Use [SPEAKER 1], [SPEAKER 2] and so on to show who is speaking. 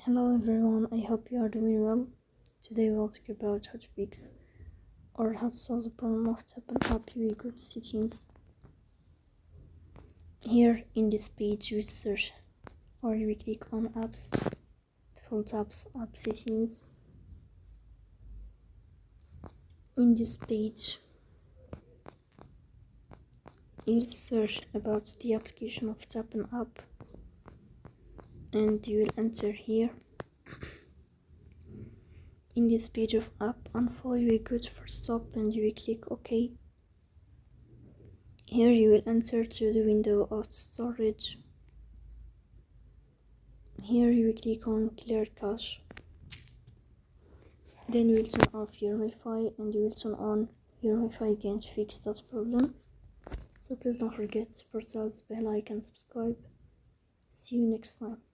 [SPEAKER 1] Hello everyone, I hope you are doing well. Today we'll talk about how to fix or how to solve the problem of Tapon app UI good settings. Here in this page you search or you click on apps, default apps, app settings. In this page you'll search about the application of Tapon app and you will enter here. In this page of app info you will go to first stop and you will click OK. Here you will enter to the window of storage. Here you will click on clear cache. Then you will turn off your Wi-Fi and you will turn on your Wi-Fi again to fix that problem. So please don't forget to support us by like and subscribe. See you next time.